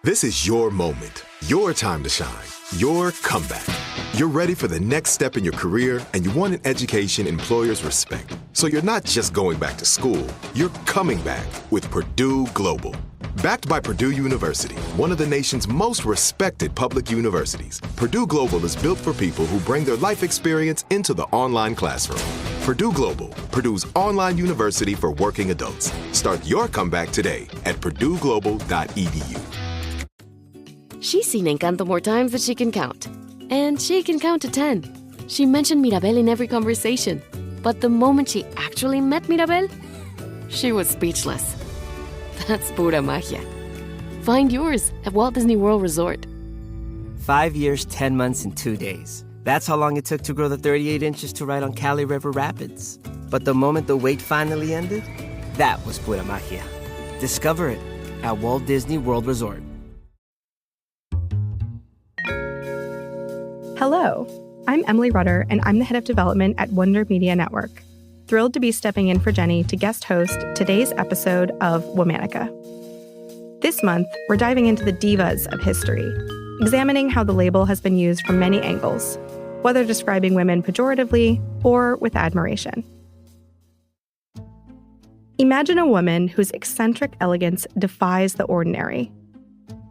This is your moment, your time to shine, your comeback. You're ready for the next step in your career, and you want an education employers respect. So you're not just going back to school, you're coming back with Purdue Global. Backed by Purdue University, one of the nation's most respected public universities, Purdue Global is built for people who bring their life experience into the online classroom. Purdue Global, Purdue's online university for working adults. Start your comeback today at purdueglobal.edu. She's seen Encanto more times than she can count. And she can count to 10. She mentioned Mirabel in every conversation. But the moment she actually met Mirabel, she was speechless. That's pura magia. Find yours at Walt Disney World Resort. 5 years, 10 months, and 2 days. That's how long it took to grow the 38 inches to ride on Cali River Rapids. But the moment the wait finally ended, that was pura magia. Discover it at Walt Disney World Resort. Hello, I'm Emily Rutter, and I'm the head of development at Wonder Media Network. Thrilled to be stepping in for Jenny to guest host today's episode of Womanica. This month, we're diving into the divas of history, examining how the label has been used from many angles, whether describing women pejoratively or with admiration. Imagine a woman whose eccentric elegance defies the ordinary.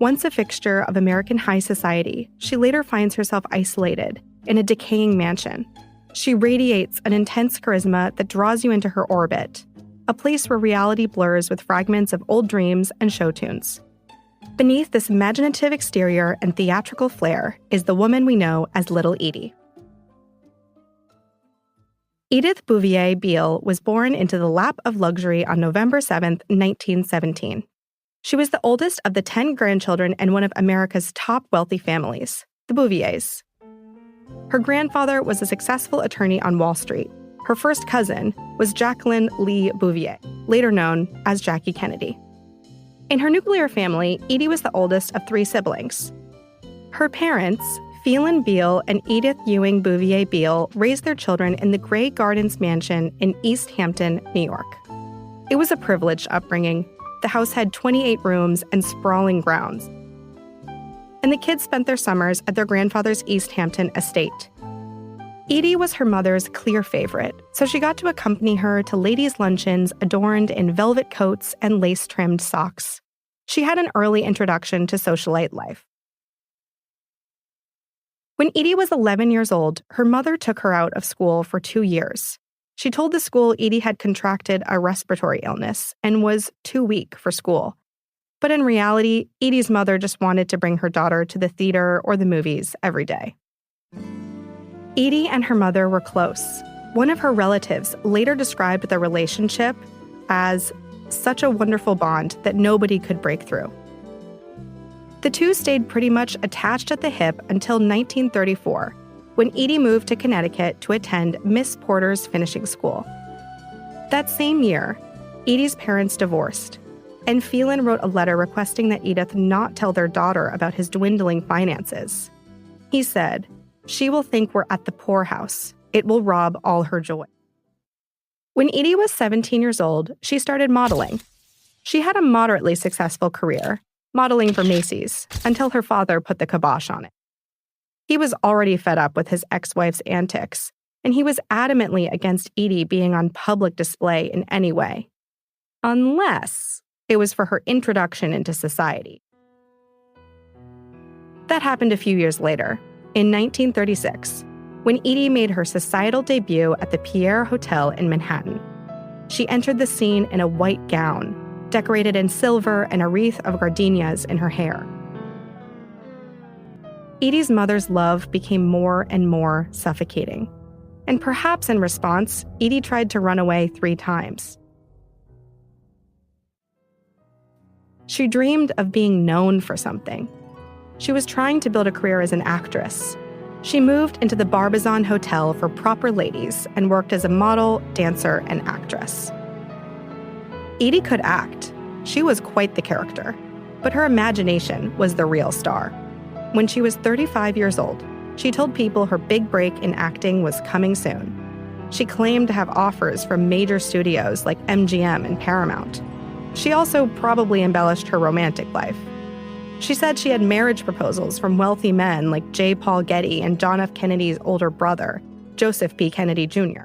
Once a fixture of American high society, she later finds herself isolated in a decaying mansion. She radiates an intense charisma that draws you into her orbit, a place where reality blurs with fragments of old dreams and show tunes. Beneath this imaginative exterior and theatrical flair is the woman we know as Little Edie. Edith Bouvier Beale was born into the lap of luxury on November 7, 1917. She was the oldest of the 10 grandchildren and one of America's top wealthy families, the Bouviers. Her grandfather was a successful attorney on Wall Street. Her first cousin was Jacqueline Lee Bouvier, later known as Jackie Kennedy. In her nuclear family, Edie was the oldest of 3 siblings. Her parents, Phelan Beale and Edith Ewing Bouvier Beale, raised their children in the Grey Gardens mansion in East Hampton, New York. It was a privileged upbringing. The house had 28 rooms and sprawling grounds. And the kids spent their summers at their grandfather's East Hampton estate. Edie was her mother's clear favorite, so she got to accompany her to ladies' luncheons adorned in velvet coats and lace-trimmed socks. She had an early introduction to socialite life. When Edie was 11 years old, her mother took her out of school for 2 years. She told the school Edie had contracted a respiratory illness and was too weak for school. But in reality, Edie's mother just wanted to bring her daughter to the theater or the movies every day. Edie and her mother were close. One of her relatives later described their relationship as such a wonderful bond that nobody could break through. The two stayed pretty much attached at the hip until 1934, when Edie moved to Connecticut to attend Miss Porter's finishing school. That same year, Edie's parents divorced, and Phelan wrote a letter requesting that Edith not tell their daughter about his dwindling finances. He said, "She will think we're at the poorhouse. It will rob all her joy." When Edie was 17 years old, she started modeling. She had a moderately successful career, modeling for Macy's, until her father put the kibosh on it. He was already fed up with his ex-wife's antics, and he was adamantly against Edie being on public display in any way, unless it was for her introduction into society. That happened a few years later, in 1936, when Edie made her societal debut at the Pierre Hotel in Manhattan. She entered the scene in a white gown, decorated in silver and a wreath of gardenias in her hair. Edie's mother's love became more and more suffocating. And perhaps in response, Edie tried to run away 3 times. She dreamed of being known for something. She was trying to build a career as an actress. She moved into the Barbizon Hotel for proper ladies and worked as a model, dancer, and actress. Edie could act. She was quite the character. But her imagination was the real star. When she was 35 years old, she told people her big break in acting was coming soon. She claimed to have offers from major studios like MGM and Paramount. She also probably embellished her romantic life. She said she had marriage proposals from wealthy men like J. Paul Getty and John F. Kennedy's older brother, Joseph P. Kennedy Jr.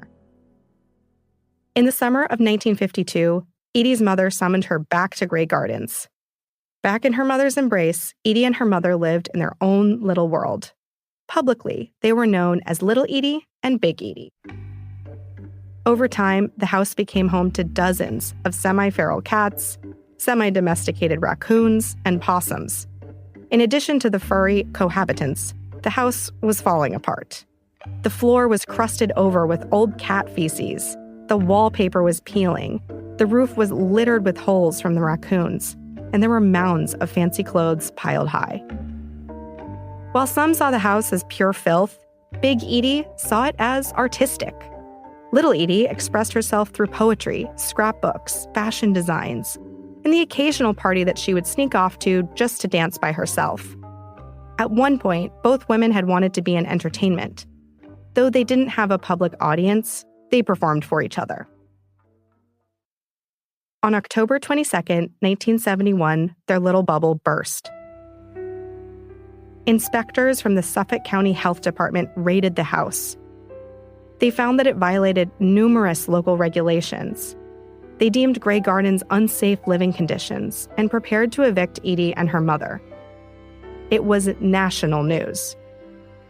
In the summer of 1952, Edie's mother summoned her back to Grey Gardens. Back in her mother's embrace, Edie and her mother lived in their own little world. Publicly, they were known as Little Edie and Big Edie. Over time, the house became home to dozens of semi-feral cats, semi-domesticated raccoons, and possums. In addition to the furry cohabitants, the house was falling apart. The floor was crusted over with old cat feces. The wallpaper was peeling. The roof was littered with holes from the raccoons, and there were mounds of fancy clothes piled high. While some saw the house as pure filth, Big Edie saw it as artistic. Little Edie expressed herself through poetry, scrapbooks, fashion designs, and the occasional party that she would sneak off to just to dance by herself. At one point, both women had wanted to be in entertainment. Though they didn't have a public audience, they performed for each other. On October 22, 1971, their little bubble burst. Inspectors from the Suffolk County Health Department raided the house. They found that it violated numerous local regulations. They deemed Grey Gardens unsafe living conditions and prepared to evict Edie and her mother. It was national news.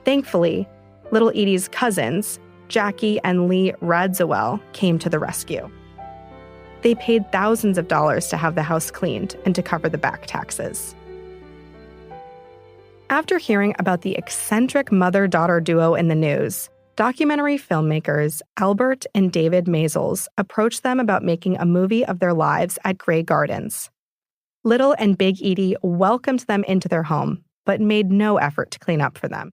Thankfully, Little Edie's cousins, Jackie and Lee Radziwill, came to the rescue. They paid thousands of dollars to have the house cleaned and to cover the back taxes. After hearing about the eccentric mother-daughter duo in the news, documentary filmmakers Albert and David Maysles approached them about making a movie of their lives at Grey Gardens. Little and Big Edie welcomed them into their home, but made no effort to clean up for them.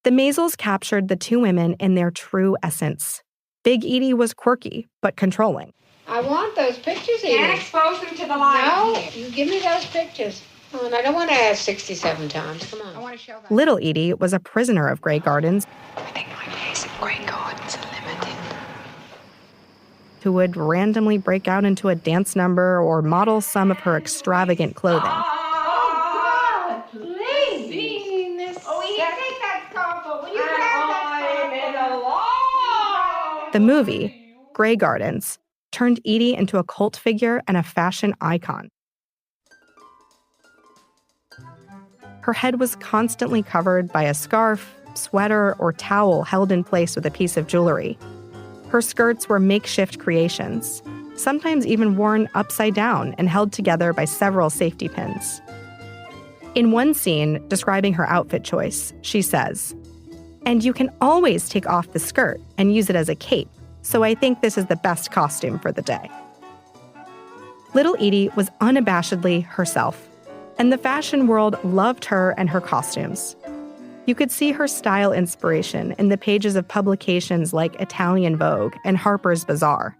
The Maysles captured the two women in their true essence. Big Edie was quirky, but controlling. I want those pictures, Edie. Can't expose them to the light. No, you give me those pictures. Oh, and I don't want to ask 67 times. Come on. I want to show that. Little Edie was a prisoner of Grey Gardens. I think my days at Grey Gardens are limited. Who would randomly break out into a dance number or model some of her extravagant clothing. Oh, God, please. Seeing this. Oh, Edie, take that scarf off. Will you grab that scarf? The movie, Grey Gardens, turned Edie into a cult figure and a fashion icon. Her head was constantly covered by a scarf, sweater, or towel held in place with a piece of jewelry. Her skirts were makeshift creations, sometimes even worn upside down and held together by several safety pins. In one scene describing her outfit choice, she says, "And you can always take off the skirt and use it as a cape, so I think this is the best costume for the day." Little Edie was unabashedly herself, and the fashion world loved her and her costumes. You could see her style inspiration in the pages of publications like Italian Vogue and Harper's Bazaar.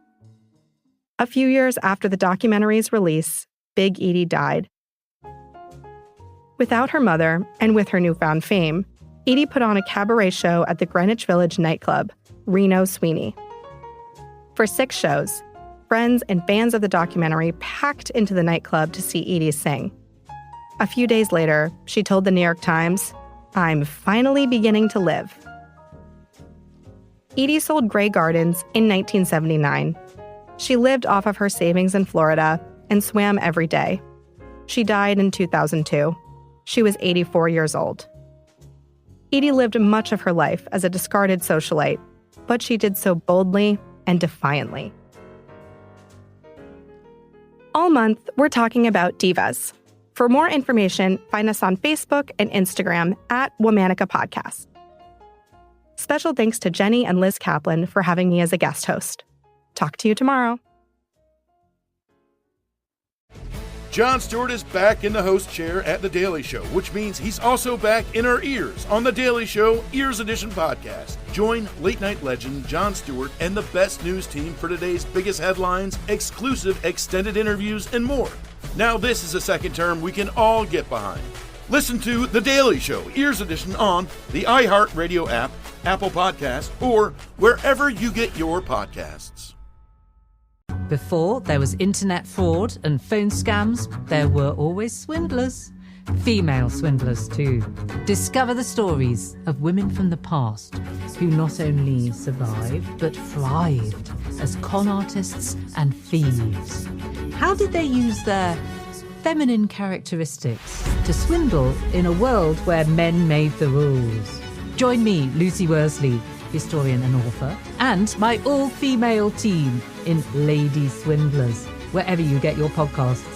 A few years after the documentary's release, Big Edie died. Without her mother, and with her newfound fame, Edie put on a cabaret show at the Greenwich Village nightclub, Reno Sweeney. For 6 shows, friends and fans of the documentary packed into the nightclub to see Edie sing. A few days later, she told the New York Times, "I'm finally beginning to live." Edie sold Grey Gardens in 1979. She lived off of her savings in Florida and swam every day. She died in 2002. She was 84 years old. Edie lived much of her life as a discarded socialite, but she did so boldly and defiantly. All month, we're talking about divas. For more information, find us on Facebook and Instagram at Womanica Podcast. Special thanks to Jenny and Liz Kaplan for having me as a guest host. Talk to you tomorrow. Jon Stewart is back in the host chair at The Daily Show, which means he's also back in our ears on The Daily Show Ears Edition podcast. Join late-night legend Jon Stewart and the best news team for today's biggest headlines, exclusive extended interviews, and more. Now this is a second term we can all get behind. Listen to The Daily Show Ears Edition on the iHeartRadio app, Apple Podcasts, or wherever you get your podcasts. Before there was internet fraud and phone scams, there were always swindlers. Female swindlers too. Discover the stories of women from the past who not only survived but thrived as con artists and thieves. How did they use their feminine characteristics to swindle in a world where men made the rules? Join me, Lucy Worsley, historian and author, and my all-female team in Lady Swindlers, wherever you get your podcasts.